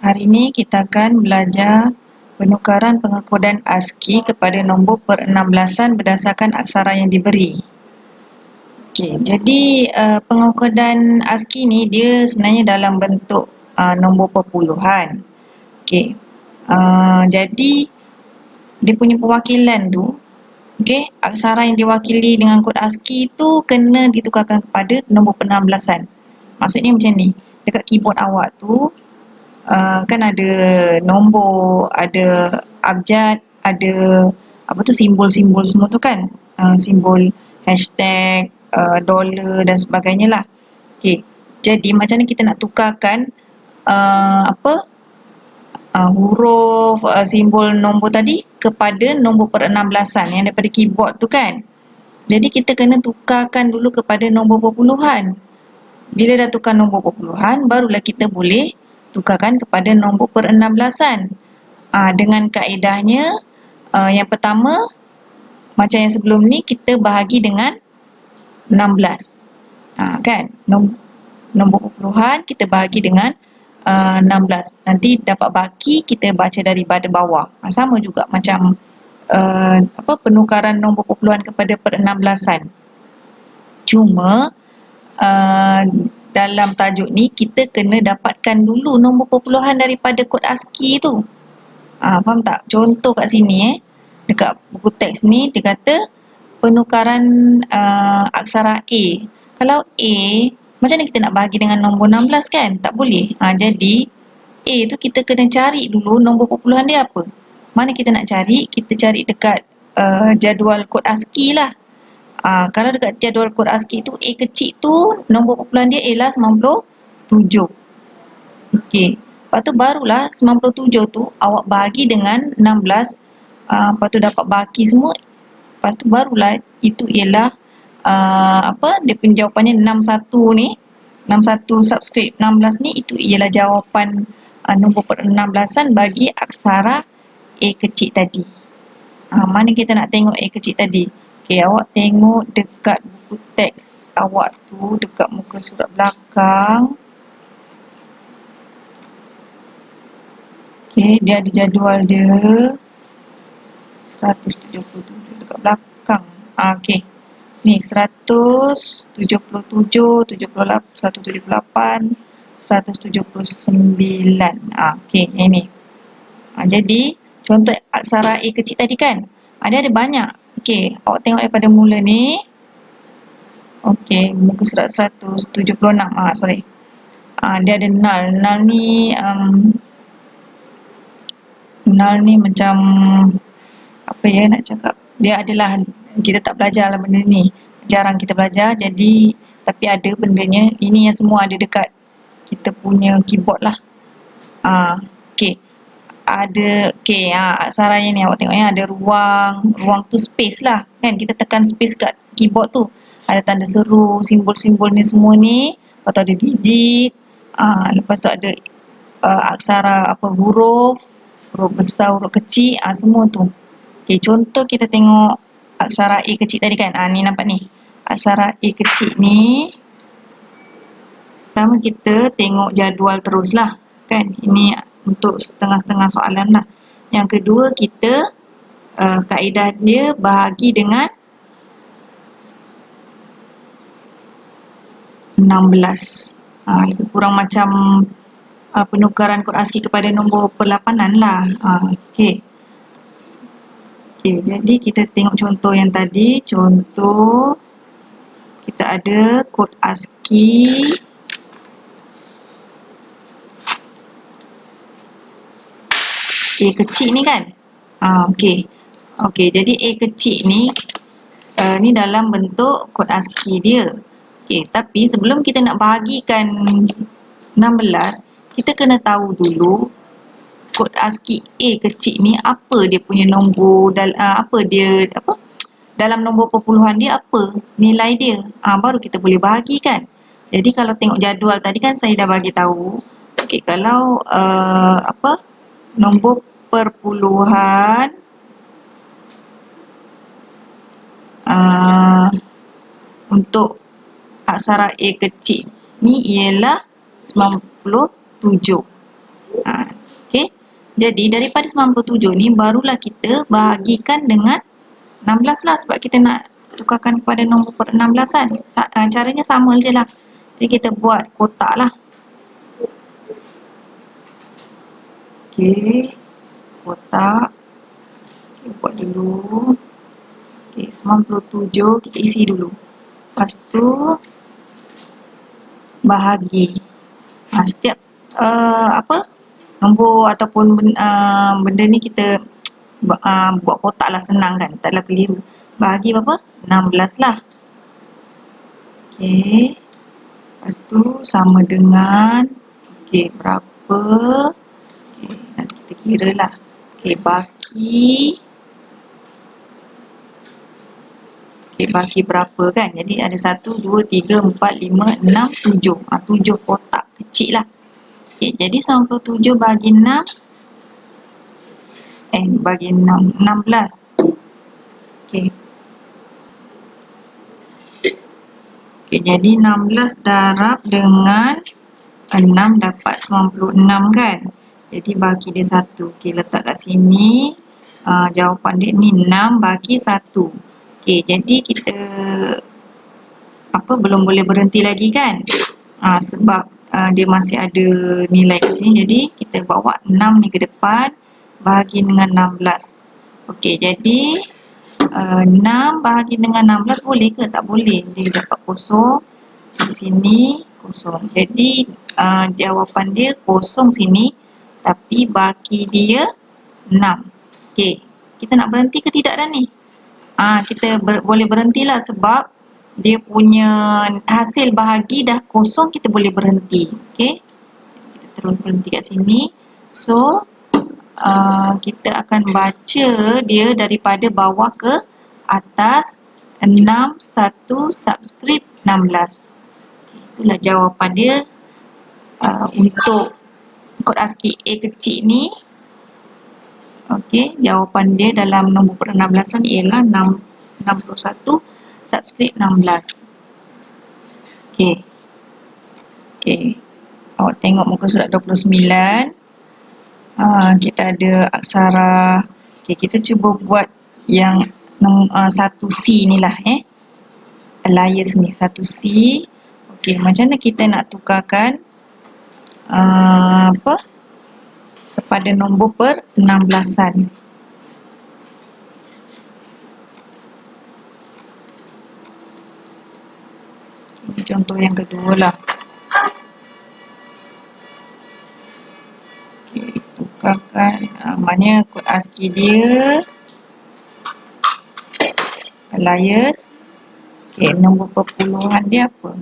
Hari ini kita akan belajar penukaran pengekodan ASCII kepada nombor per-16an berdasarkan aksara yang diberi. Okey, jadi pengekodan ASCII ni dia sebenarnya dalam bentuk nombor perpuluhan. Okey. Jadi dia punya perwakilan tu, okey, aksara yang diwakili dengan kod ASCII tu kena ditukarkan kepada nombor per-16an. Maksudnya macam ni, dekat keyboard awak tu kan ada nombor, ada abjad, ada apa tu simbol-simbol semua tu kan, simbol hashtag, dollar dan sebagainya lah. Okey, jadi macam mana kita nak tukarkan huruf simbol nombor tadi kepada nombor per-16an yang daripada keyboard tu kan. Jadi kita kena tukarkan dulu kepada nombor perpuluhan. Bila dah tukar nombor perpuluhan, barulah kita boleh tukarkan kepada nombor per-16an. Dengan kaedahnya, yang pertama, macam yang sebelum ni, kita bahagi dengan 16. Kan? Nombor perpuluhan kita bahagi dengan 16. Nanti dapat baki, kita baca daripada bawah. Sama juga macam penukaran nombor perpuluhan kepada per-16an. Cuma, dalam tajuk ni kita kena dapatkan dulu nombor perpuluhan daripada kod ASCII tu. Faham tak? Contoh kat sini dekat buku teks ni dia kata penukaran aksara A. Kalau A, macam mana kita nak bahagi dengan nombor 16 kan? Tak boleh. Jadi A tu kita kena cari dulu nombor perpuluhan dia apa. Mana kita nak cari? Kita cari dekat jadual kod ASCII lah. Kalau dekat jadual kod ASCII tu A kecil tu nombor perpuluhan dia ialah 97. Okey. Lepas tu barulah 97 tu awak bahagi dengan 16. Lepas tu dapat baki semua. Lepas tu barulah itu ialah dia punya jawapannya 61 ni. 61 subscript 16 ni itu ialah jawapan nombor per-16an bagi aksara A kecil tadi. Mana kita nak tengok A kecil tadi? Okey, awak tengok dekat buku teks awak tu, dekat muka surat belakang. Okey, dia ada jadual dia. 177 dekat belakang. Okey. Ni 177, 78, 178, 179. Okey, ini. Jadi, contoh aksara A kecil tadi kan? Dia ada banyak. Okey, awak tengok daripada mula ni. Okey, muka surat 176. Sorry. Dia ada null. Null ni macam apa ya nak cakap? Dia adalah kita tak belajar lah benda ni. Jarang kita belajar. Jadi tapi ada bendanya. Ini yang semua ada dekat kita punya keyboard lah. Okey. Aksaranya ni awak tengok ada ruang tu space lah kan, kita tekan space kat keyboard tu ada tanda seru, simbol-simbol ni semua ni, lepas tu ada digit, lepas tu ada aksara huruf besar, huruf kecil, semua tu. Okey, contoh kita tengok aksara A kecil tadi kan, ni nampak ni aksara A kecil ni. Pertama kita tengok jadual terus lah kan, ini untuk setengah-setengah soalan lah. Yang kedua kita kaedah dia bahagi dengan 16. Lebih kurang macam penukaran kod ASCII kepada nombor per-8an lah. Okey. Okey, jadi kita tengok contoh yang tadi. Contoh kita ada kod ASCII A kecil ni kan. Okey. Okey, jadi A kecil ni ni dalam bentuk kod ASCII dia. Okey, tapi sebelum kita nak bahagikan 16, kita kena tahu dulu kod ASCII A kecil ni apa dia punya nombor, dalam nombor perpuluhan dia apa nilai dia. Baru kita boleh bahagikan. Jadi kalau tengok jadual tadi kan saya dah bagi tahu. Okey, kalau nombor perpuluhan untuk aksara A kecil ni ialah 97. Okey. Jadi daripada 97 ni barulah kita bahagikan dengan 16 lah sebab kita nak tukarkan kepada nombor per 16 kan. Caranya sama je lah. Jadi kita buat kotak lah. Okey. Kotak. Okay, buat dulu. Okey, 97 kita isi dulu. Lepas tu bahagi. Setiap nombor ataupun benda ni kita buat kotak lah, senang kan, taklah keliru. Bahagi berapa? 16 lah. Okey. Lepas tu sama dengan berapa? Nanti kita kira lah. Baki berapa kan? Jadi ada 1, 2, 3, 4, 5, 6, 7. 7 kotak kecil lah. Jadi 97 bagi 6. Bagi 6, 16. Jadi 16 darab dengan 6 dapat 96 kan? Jadi bagi dia 1. Letak kat sini. Jawapan dia ni 6 bagi 1. Jadi kita belum boleh berhenti lagi kan? Sebab dia masih ada nilai kat sini. Jadi kita bawa 6 ni ke depan bahagi dengan 16. Jadi 6 bahagi dengan 16 boleh ke? Tak boleh. Dia dapat kosong. Di sini kosong. Jadi jawapan dia kosong sini. Tapi baki dia 6. Kita nak berhenti ke tidak dah ni? Kita boleh berhentilah sebab dia punya hasil bahagi dah kosong, kita boleh berhenti. Kita terus berhenti kat sini. So kita akan baca dia daripada bawah ke atas. 6, 1, subscript 16. Itulah jawapan dia untuk kod ASCII A kecil ni. Jawapan dia dalam nombor per 16an ialah 61 subscript 16. Awak tengok muka surat 29. Kita ada aksara. Kita cuba buat yang 1C ni lah. Alias ni 1C. Macam mana kita nak tukarkan kepada nombor per 16an. Ini contoh yang kedua lah. Tukarkan. Maknanya kod ASCII dia alias. Nombor perpuluhan dia apa?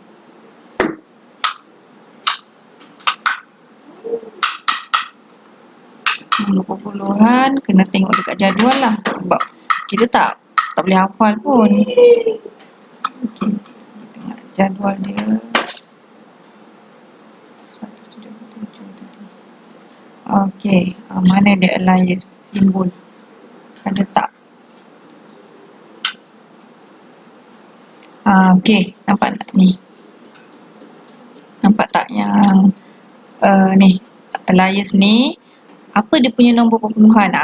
Nombor perpuluhan kena tengok dekat jadual lah sebab kita tak boleh hafal pun. Tengok jadual dia 177 tadi. Mana dia alias simbol? Ada tak? Nampak tak ni? Nampak tak yang ni alias ni? Apa dia punya nombor perpuluhan?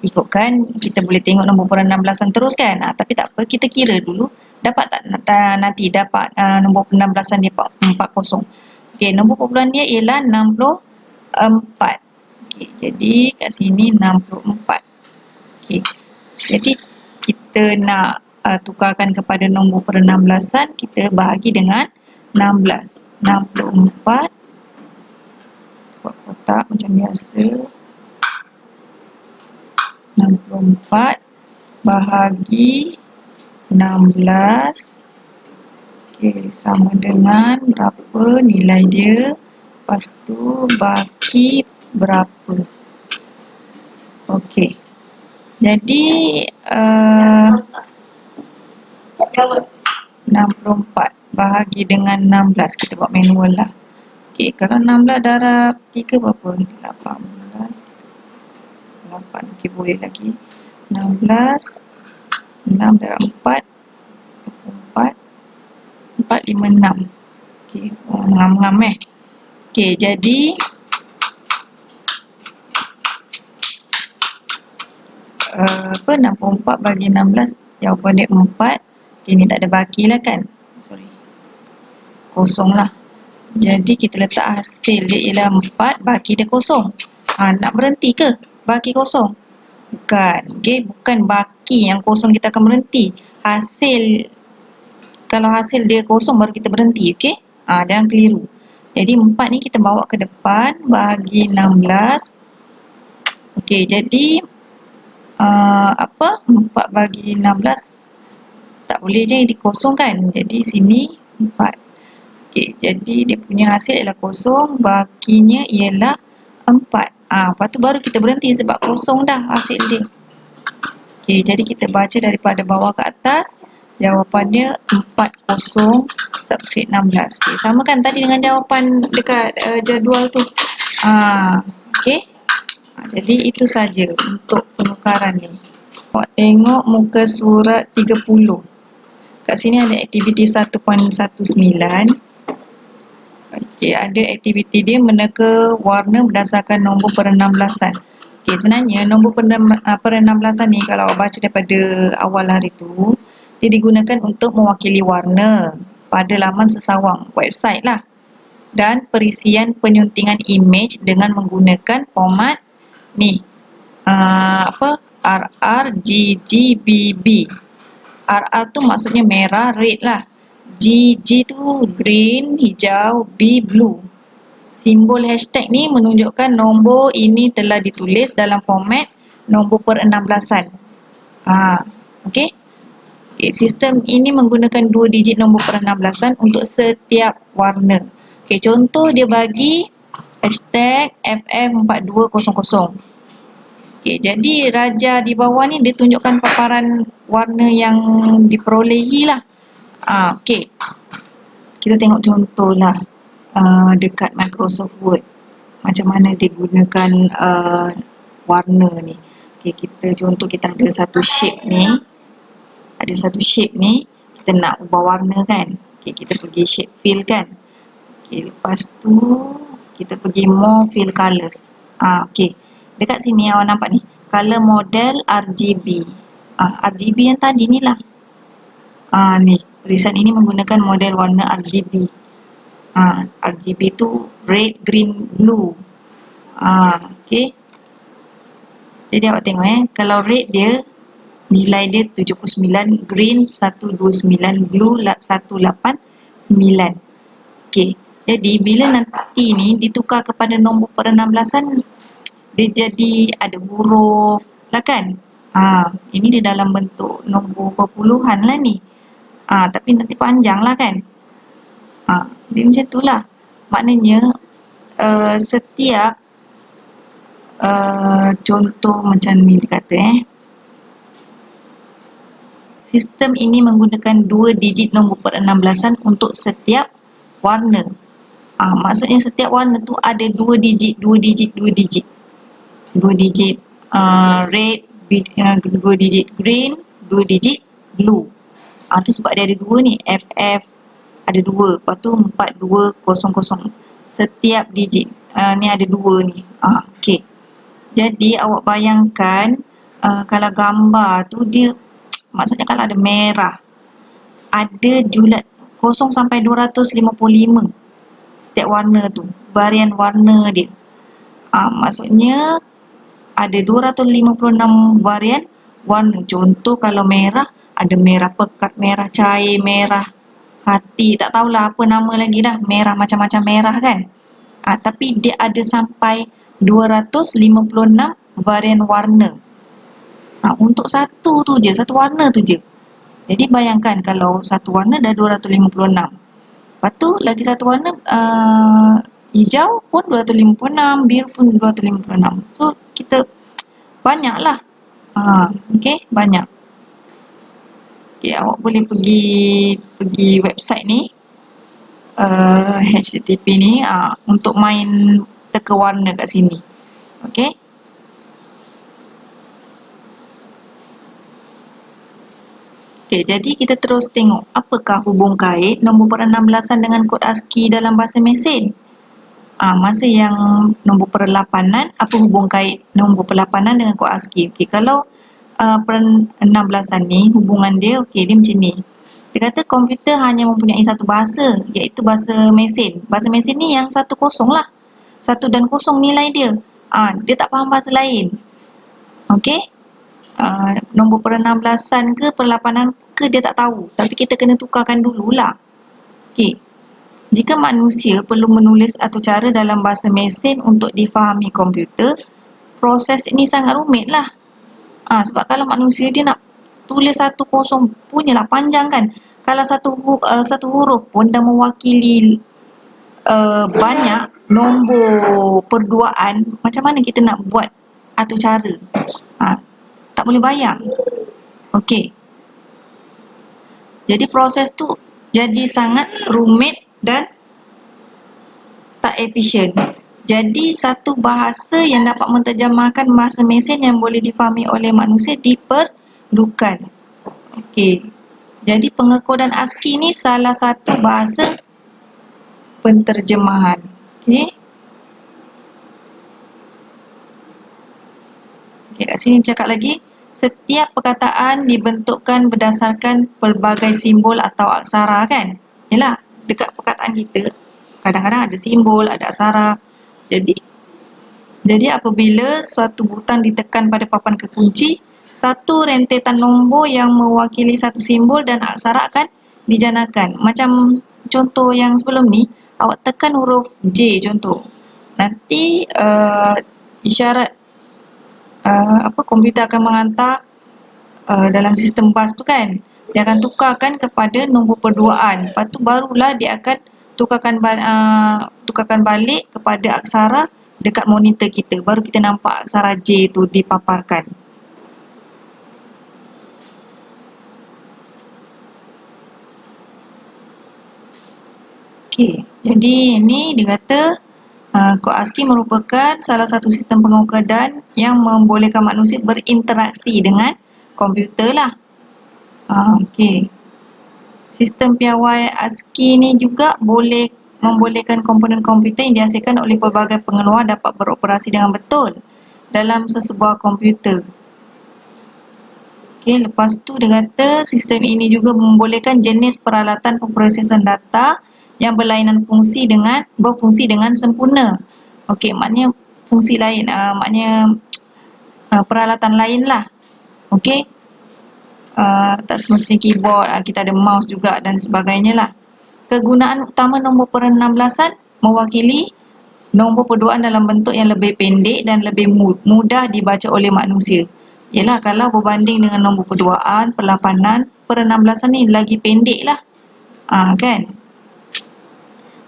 Ikutkan kita boleh tengok nombor per 16an terus kan? Tapi tak apa, kita kira dulu. Dapat tak nanti dapat nombor per 16an dia 40. Nombor perpuluhan dia ialah 64. Jadi kat sini 64. Jadi kita nak tukarkan kepada nombor per 16an, kita bahagi dengan 16. 64. Buat kotak macam biasa. 64 bahagi 16. Sama dengan berapa nilai dia. Lepas tu baki berapa. Jadi 64 bahagi dengan 16. Kita buat manual lah. Kalau 16 darab 3 berapa? 18. 8. Boleh lagi. 16. 6 darab 4. 24. 456. Ngam-ngam jadi apa 64 bagi 16, jawapan dia 4. Okay, ni tak ada baki lah kan, sorry, kosong lah. Jadi kita letak hasil dia ialah 4, baki dia kosong. Nak berhenti ke baki kosong? Bukan. Okay, bukan baki yang kosong kita akan berhenti. Hasil, kalau hasil dia kosong baru kita berhenti. Okay, jangan keliru. Jadi 4 ni kita bawa ke depan, bagi 16. Okay, jadi 4 bagi 16 tak boleh je dikosongkan. Jadi sini 4. Okay, jadi dia punya hasil ialah kosong, bakinya ialah 4. Lepas tu baru kita berhenti sebab kosong dah hasil dia. Okay, jadi kita baca daripada bawah ke atas, jawapan dia 40 subscript 16. Okay, sama kan tadi dengan jawapan dekat jadual tu. Okay, jadi itu saja untuk penukaran ni. Awak tengok muka surat 30. Kat sini ada aktiviti 1.19. Okey, ada aktiviti dia meneka warna berdasarkan nombor per-16an. Okey, sebenarnya nombor per-16an ni kalau awak baca daripada awal hari tu, dia digunakan untuk mewakili warna pada laman sesawang, website lah. Dan perisian penyuntingan imej dengan menggunakan format ni. RRGGBB. RR tu maksudnya merah, red lah. GG tu green, hijau, B blue. Simbol hashtag ni menunjukkan nombor ini telah ditulis dalam format nombor per-16an. Okey. Okay, sistem ini menggunakan 2 digit nombor per-16an untuk setiap warna. Okey, contoh dia bagi hashtag FF4200. Okey, jadi raja di bawah ni dia tunjukkan paparan warna yang diperolehi lah. Okey, kita tengok contoh lah dekat Microsoft Word macam mana dia gunakan warna ni. Okey, kita ada satu shape ni, kita nak ubah warna kan. Okey, kita pergi shape fill kan. Okey, lepas tu kita pergi more fill colors. Okey, dekat sini awak nampak ni, color model RGB. RGB yang tadi ni lah. Ni, perisian ini menggunakan model warna RGB. RGB tu red, green, blue. Okey. Jadi awak tengok kalau red dia nilai dia 79, green 129, blue 189. Okey. Jadi bila nanti ni ditukar kepada nombor per-16an, dia jadi ada huruf lah kan. Ini dia dalam bentuk nombor perpuluhan lah ni. Tapi nanti panjang lah kan. Dia macam tu lah. Maknanya setiap contoh macam ni dia kata sistem ini menggunakan 2 digit nombor per-16an untuk setiap warna. Maksudnya setiap warna tu ada 2 digit red, 2 digit green, 2 digit blue. Tu sebab dia ada 2 ni, FF ada 2, lepas tu 4200. Setiap digit ni ada 2 ni. Okey. Jadi awak bayangkan kalau gambar tu dia maksudnya kalau ada merah, ada julat 0 sampai 255 setiap warna tu, varian warna dia. Maksudnya ada 256 varian warna. Contoh kalau merah, ada merah pekat, merah cair, merah hati, tak tahulah apa nama lagi dah, merah macam-macam merah kan. Tapi dia ada sampai 256 varian warna. Untuk satu tu je, satu warna tu je. Jadi bayangkan kalau satu warna dah 256. Lepas tu lagi satu warna hijau pun 256, biru pun 256. So kita banyaklah. Okey, banyak. Okey, awak boleh pergi website ni, HTTP ni, untuk main teka warna kat sini. Okey. Okey, jadi kita terus tengok apakah hubung kait nombor per-16an dengan kod ASCII dalam bahasa mesin. Masa yang nombor per-8an, apa hubung kait nombor per-8an dengan kod ASCII? Okey, kalau per 16an ni, hubungan dia, okey, dia macam ni. Dia kata komputer hanya mempunyai satu bahasa, iaitu bahasa mesin. Bahasa mesin ni yang 1 0 lah. 1 dan 0 nilai dia. Dia tak faham bahasa lain. Okey? Nombor per 16an ke per 8an ke dia tak tahu. Tapi kita kena tukarkan dululah. Okey. Jika manusia perlu menulis atau cara dalam bahasa mesin untuk difahami komputer, proses ini sangat rumit lah. Sebab kalau manusia dia nak tulis 1 0 punyalah panjang kan. Kalau satu huruf pun dah mewakili banyak nombor perduaan, macam mana kita nak buat atau cara? Tak boleh bayang. Okey. Jadi proses tu jadi sangat rumit dan tak efisien. Jadi satu bahasa yang dapat menterjemahkan bahasa mesin yang boleh difahami oleh manusia diperlukan. Okey. Jadi pengekodan ASCII ni salah satu bahasa penterjemahan. Okey. Okey, kat sini cakap lagi, setiap perkataan dibentukkan berdasarkan pelbagai simbol atau aksara kan. Yalah, dekat perkataan kita kadang-kadang ada simbol, ada aksara. Jadi apabila suatu butang ditekan pada papan kekunci, satu rentetan nombor yang mewakili satu simbol dan aksara akan dijanakan. Macam contoh yang sebelum ni, awak tekan huruf J contoh. Nanti isyarat komputer akan menghantar dalam sistem bas tu kan. Dia akan tukarkan kepada nombor perduaan. Lepas tu barulah dia akan tukarkan balik kepada aksara dekat monitor kita. Baru kita nampak aksara J tu dipaparkan. Okey, jadi ini dia kata kod ASCII merupakan salah satu sistem pengokodan yang membolehkan manusia berinteraksi dengan komputer lah. Okey. Sistem piawai ASCII ni juga membolehkan komponen komputer yang dihasilkan oleh pelbagai pengeluar dapat beroperasi dengan betul dalam sesebuah komputer. Okey, lepas tu dia kata sistem ini juga membolehkan jenis peralatan pemprosesan data yang berfungsi dengan sempurna. Okey, maknanya fungsi lain, maknanya peralatan lain lah. Okey. Tak semestinya keyboard, kita ada mouse juga dan sebagainya lah. Kegunaan utama nombor per 16an mewakili nombor perduaan dalam bentuk yang lebih pendek dan lebih mudah dibaca oleh manusia. Yalah, kalau berbanding dengan nombor perduaan, per 8an, per 16an ni lagi pendek lah. Kan?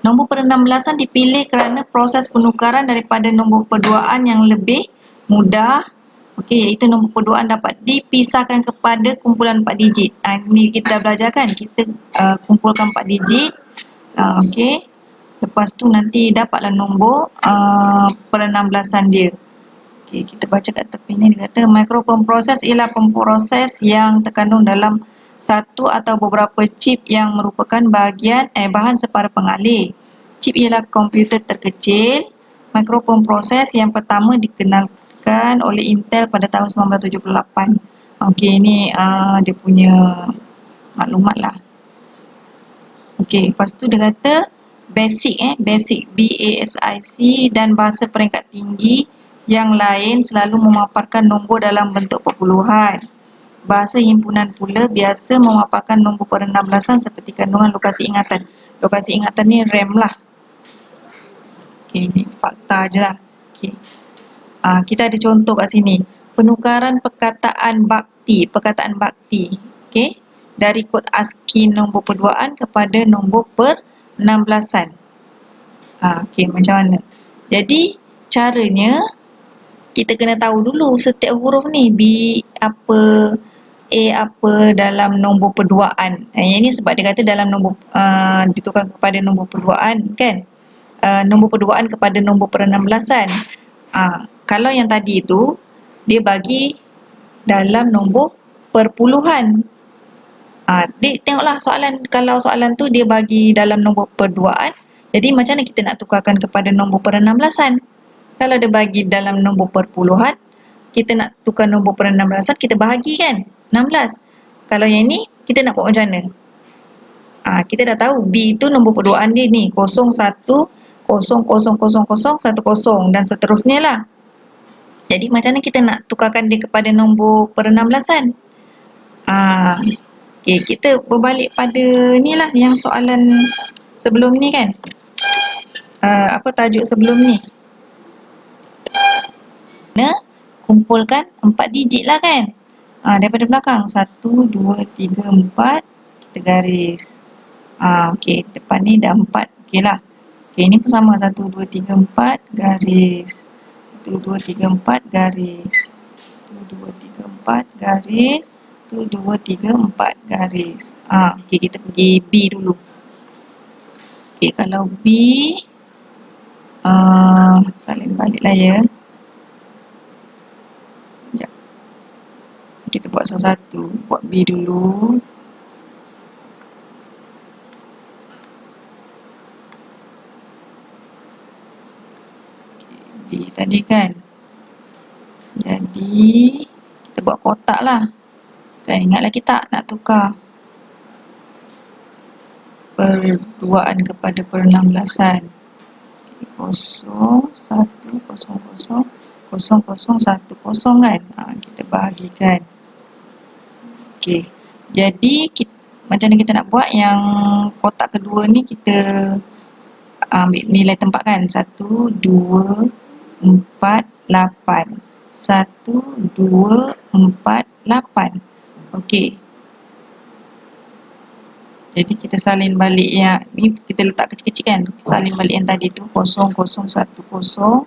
Nombor per 16an dipilih kerana proses penukaran daripada nombor perduaan yang lebih mudah. Okey, iaitu nombor perduaan dapat dipisahkan kepada kumpulan 4 digit. Ini kita dah belajar kan? Kita kumpulkan 4 digit. Okey. Lepas tu nanti dapatlah nombor per 16an dia. Okey, kita baca kat tepi ni dia kata micropemproses ialah pemproses yang terkandung dalam satu atau beberapa chip yang merupakan bahan separa pengalih. Chip ialah komputer terkecil. Micropemproses yang pertama dikenalkan oleh Intel pada tahun 1978. Okey, ini dia punya maklumat lah. Okey, lepas tu dia kata basic BASIC dan bahasa peringkat tinggi yang lain selalu memaparkan nombor dalam bentuk perpuluhan. Bahasa himpunan pula biasa memaparkan nombor per 16an seperti kandungan lokasi ingatan. Lokasi ingatan ni RAM lah. Okey, ni fakta je lah. Okey. Kita ada contoh kat sini. Penukaran perkataan bakti. Okey. Dari kod ASCII nombor perduaan kepada nombor per 16an. Okey, macam mana? Jadi, caranya kita kena tahu dulu setiap huruf ni. B apa, A apa dalam nombor perduaan. Yang ini sebab dia kata dalam nombor ditukar kepada nombor perduaan kan. Nombor perduaan kepada nombor per 16an. Kalau yang tadi tu dia bagi dalam nombor perpuluhan. Tengoklah kalau soalan tu dia bagi dalam nombor perduaan, jadi macam mana kita nak tukarkan kepada nombor per 16an? Kalau dia bagi dalam nombor perpuluhan, kita nak tukar nombor per-16an, kita bahagi kan, 16. Kalau yang ni, kita nak buat macam mana? Kita dah tahu B tu nombor perduaan dia ni 01 0000010 dan seterusnya lah. Jadi macam mana kita nak tukarkan dia kepada nombor per-16an? Okay, kita berbalik pada ni lah yang soalan sebelum ni kan. Apa tajuk sebelum ni? Kumpulkan 4 digit lah kan. Daripada belakang 1, 2, 3, 4 kita garis. Okey, depan ni dah 4. Okey lah. Okey, ni pun sama 1, 2, 3, 4 garis. 1, 2, 3, 4 garis. 1, 2, 3, 4 garis. 1, 2, 3, 4 garis. Okey, kita pergi B dulu. Okey, kalau B salin balik lah ya. Sekejap. Kita buat satu-satu. Buat B dulu. B tadi kan. Jadi kita buat kotak lah. Dan ingat lagi tak nak tukar perduaan kepada per-16an. 0, 1, 0, 0, 0, 0, 1, 0 kan. Kita bahagikan. Okey. Jadi macam mana kita nak buat yang kotak kedua ni, kita ambil nilai tempat kan. 1, 2, 4, 8. 1, 2, 4, 8. Okey. Jadi kita salin balik yang ni, kita letak kecil-kecil kan. Salin balik yang tadi tu 0, 0, 1, 0,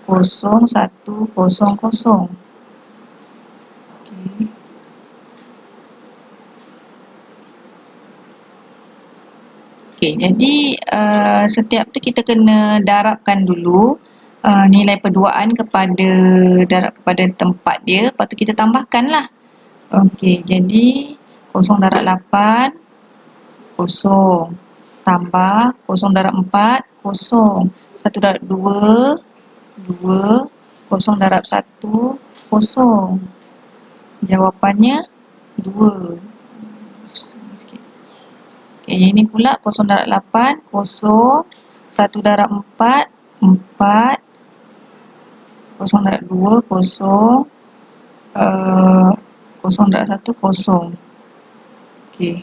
0, 1, 0, 0. Okey. Okey, jadi setiap tu kita kena darabkan dulu nilai perduaan kepada tempat dia, lepas tu kita tambahkan lah. Okey, jadi 0/8 0 tambah 0/4 0, 1/2 2, 0/1 0. Jawapannya 2. Okey, ini pula 0/8 0, 1/4 4, 0/2 0, 0/1 0. Okey.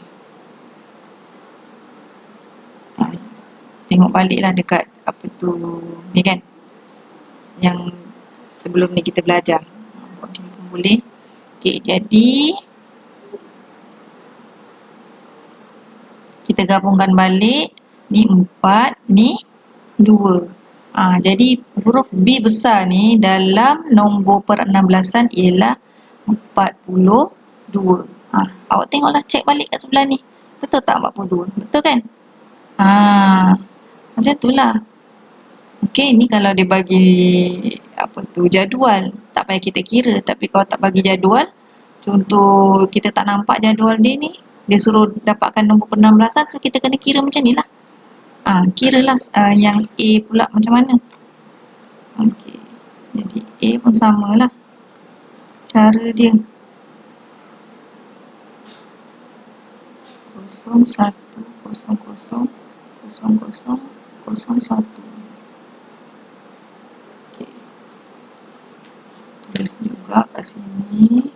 Tengok baliklah dekat apa tu ni kan, yang sebelum ni kita belajar. Buat macam ni pun boleh. Okey, jadi kita gabungkan balik. Ni 4, ni 2. Jadi huruf B besar ni dalam nombor per-16an ialah 42. Awak tengoklah, cek balik kat sebelah ni. Betul tak 42? Betul kan? Macam itulah. Okey, ni kalau dia bagi apa tu jadual, tak payah kita kira. Tapi kalau tak bagi jadual, contoh kita tak nampak jadual dia ni, dia suruh dapatkan nombor per-16an, so kita kena kira macam ni lah. Kiralah yang A pula macam mana. Okey, jadi A pun samalah cara dia. 0, 1, 0, 0, 0, 0, 0, 1. Okey. Tulis juga kat sini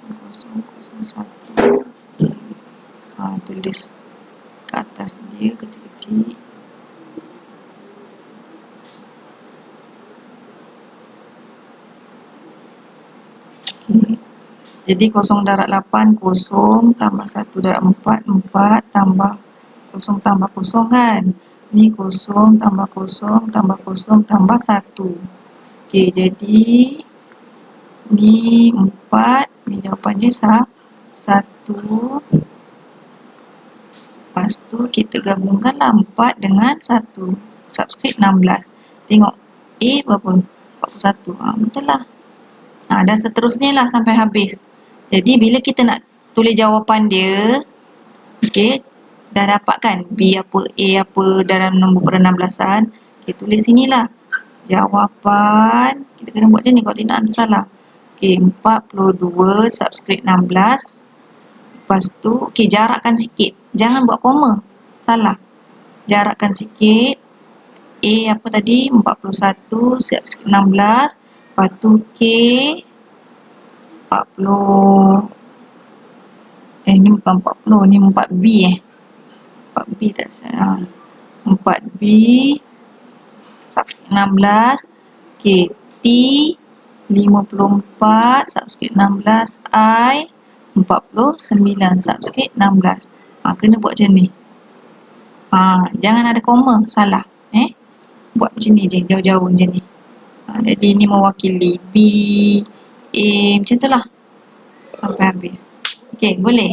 0, 0, 0, 1. Tulis kat atas dia kecil-kecil. Okey. Jadi 0/8 0 tambah 1/4 4 tambah 0 tambah 0 kan. Ni 0 tambah 0 tambah 0 tambah 1. Okey, jadi ni 4, ni jawapannya 1. Lepas tu kita gabungkanlah 4 dengan 1. Subscript 16. Tengok A berapa? 41. Betul lah. Dan seterusnya lah sampai habis. Jadi bila kita nak tulis jawapan dia, okey, dah dapat kan B apa, A apa dalam nombor per-16an, kita tulis sinilah jawapan. Kita kena buat macam ni, kalau tidak nanti salah. Okey, 42 subscript 16. Lepas tu, okey, jarakkan sikit. Jangan buat koma. Salah. Jarakkan sikit. A apa tadi? 41 subscript 16. Lepas tu K 40. Ni bukan 40, ni 4B 4B tak salah. 4B subscript 16. Okey, T 54 subscript 16. I 49 subscript 16. Kena buat macam ni. Jangan ada koma, salah. Buat macam ni je, jauh-jauh macam ni. Jadi ni mewakili B, A, macam tu lah. Sampai habis. Okey, boleh.